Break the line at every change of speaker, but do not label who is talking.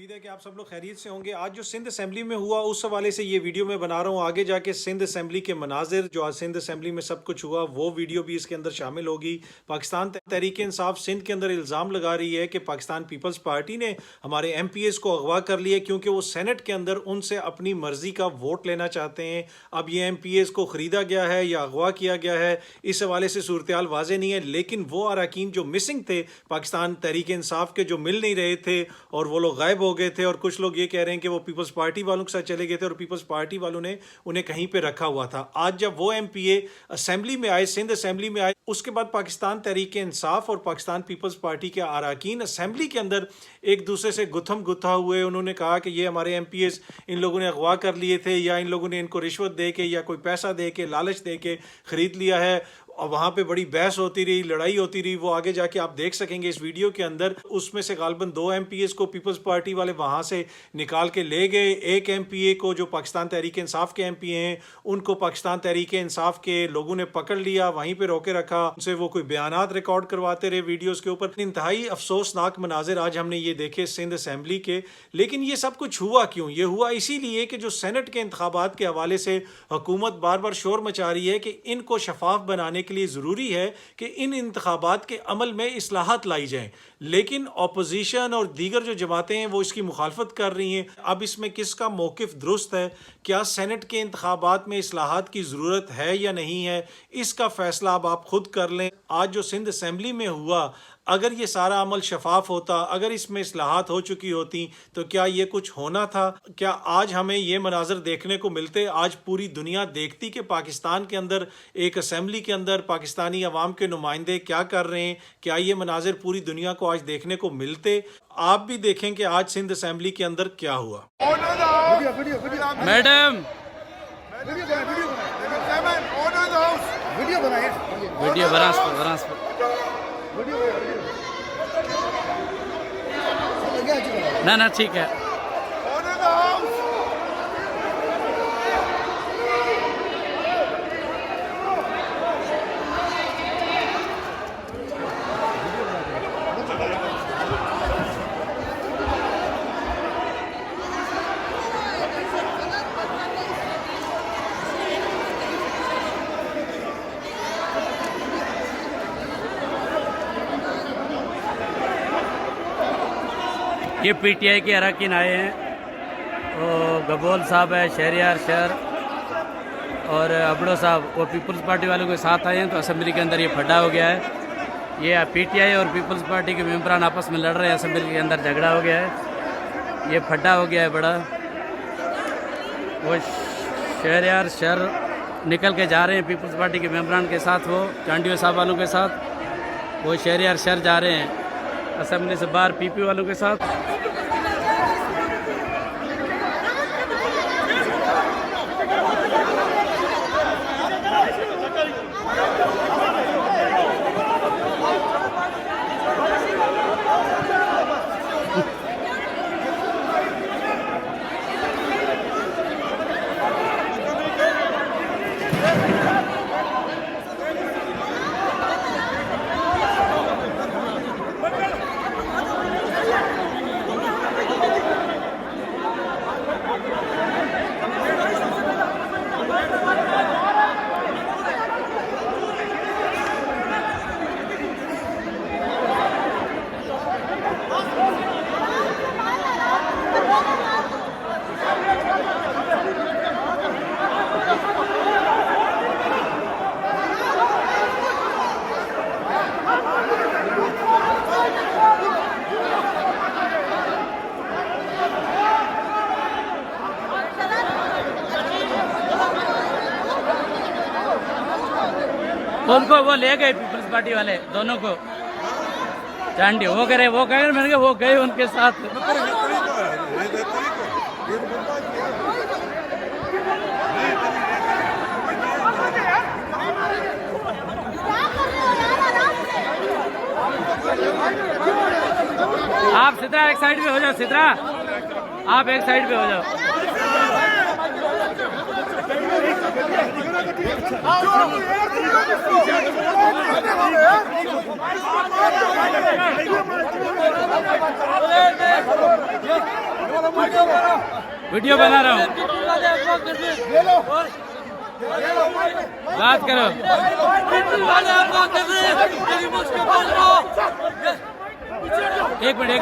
उम्मीद है कि आप सब लोग खैरियत से होंगे। आज जो सिंध असेंबली में हुआ उस हवाले से ये वीडियो मैं बना रहा हूँ। आगे जाके सिंध असेंबली के मनाजिर जो आज सिंध असेंबली में सब कुछ हुआ वो वीडियो भी इसके अंदर शामिल होगी। पाकिस्तान तहरीक इंसाफ सिंध के अंदर इल्ज़ाम लगा रही है कि पाकिस्तान पीपल्स पार्टी ने हमारे MPs को अगवा कर लिया क्योंकि वो सेनेट के अंदर उनसे अपनी मर्जी का वोट लेना चाहते हैं। अब ये MPs को ख़रीदा गया है या अगवा किया गया है, इस हवाले से सूरत हाल वाज़ेह नहीं है। लेकिन वो अरकान जो मिसिंग थे पाकिस्तान तहरीक इंसाफ के, जो मिल नहीं रहे थे और वो लोग गायब हो गए थे, और कुछ लोग ये कह रहे हैं कि वो पीपल्स पार्टी वालों के साथ चले गए थे और पीपल्स पार्टी वालों ने उन्हें कहीं पे रखा हुआ था। आज जब वो MPA असेंबली में आए, सिंध असेंबली में आए, उसके बाद पाकिस्तान तहरीक इंसाफ और पाकिस्तान पीपल्स पार्टी के अरकान असेंबली के अंदर एक दूसरे से गुत्थम गुत्था हुए। उन्होंने कहा कि ये हमारे MPs इन लोगों ने अगवा कर लिए थे या इन लोगों ने इनको रिश्वत दे के या कोई पैसा दे के, लालच दे के ख़रीद लिया है। और वहाँ पे बड़ी बहस होती रही, लड़ाई होती रही। वो आगे जाके आप देख सकेंगे इस वीडियो के अंदर। उसमें से गालबन 2 MPs को पीपल्स पार्टी वाले वहाँ से निकाल के ले गए। एक MPA को जो पाकिस्तान तहरीक इंसाफ के MPA हैं उनको पाकिस्तान तहरीक इंसाफ के लोगों ने पकड़ लिया, वहीं पर रोके रखा, उनसे वो कोई बयानात रिकॉर्ड करवाते रहे वीडियोज़ के ऊपर। इंतहाई अफसोसनाक मनाजिर आज हमने ये देखे सिंध असेंबली के। लेकिन ये सब कुछ हुआ क्यों? ये हुआ इसीलिए कि जो सेनेट के इंतखाबात के हवाले से हुकूमत बार बार शोर मचा रही है कि इनको शफाफ बनाने के लिए ज़रूरी है कि इन इंतखाबात के अमल में इस्लाहात लाई जाएं। लेकिन अपोजिशन और दीगर जो जमातें हैं वो इसकी मुखालफत कर रही हैं। अब इसमें किसका मौक़िफ़ दुरुस्त है? क्या सेनेट के इंतखाबात में इस्लाहात की ज़रूरत है या नहीं है? इसका फ़ैसला अब आप खुद कर लें। आज जो सिंध असेंबली में हुआ, अगर ये सारा अमल शफाफ होता, अगर इसमें इस्लाहात हो चुकी होती, तो क्या ये कुछ होना था? क्या आज हमें ये मनाज़र देखने को मिलते? आज पूरी दुनिया देखती कि पाकिस्तान के अंदर एक असेंबली के अंदर पाकिस्तानी अवाम के नुमाइंदे क्या कर रहे हैं? क्या ये मनाज़र पूरी दुनिया को आज देखने को मिलते? आप भी देखें कि आज सिंध असेंबली के अंदर क्या हुआ।
मैडम वीडियो बना ना ठीक है। ये PTI के अरकान आए हैं, और गबोल साहब है, शहरियार शहर और अबड़ो साहब, वो पीपल्स पार्टी वालों के साथ आए हैं। तो असेंबली के अंदर ये फड्डा हो गया है। ये PTI और पीपल्स पार्टी के मेंबरान आपस में लड़ रहे हैं, असेंबली के अंदर झगड़ा हो गया है, ये फड्डा हो गया है बड़ा। वो शहरियार शहर निकल के जा रहे हैं पीपल्स पार्टी के मेंबरान के साथ, वो चांडियो साहब वालों के साथ। वो शहरियार शहर जा रहे हैं असेंबली से बाहर PP वालों के साथ। उनको वो ले गए पीपल्स पार्टी वाले दोनों को, चांडी वो करे मैंने कहा वो गए उनके साथ। आप सिद्रा एक साइड पे हो जाओ, सिद्रा आप एक साइड पे हो जाओ। वीडियो बना रहा हूँ, बात करो। एक मिनट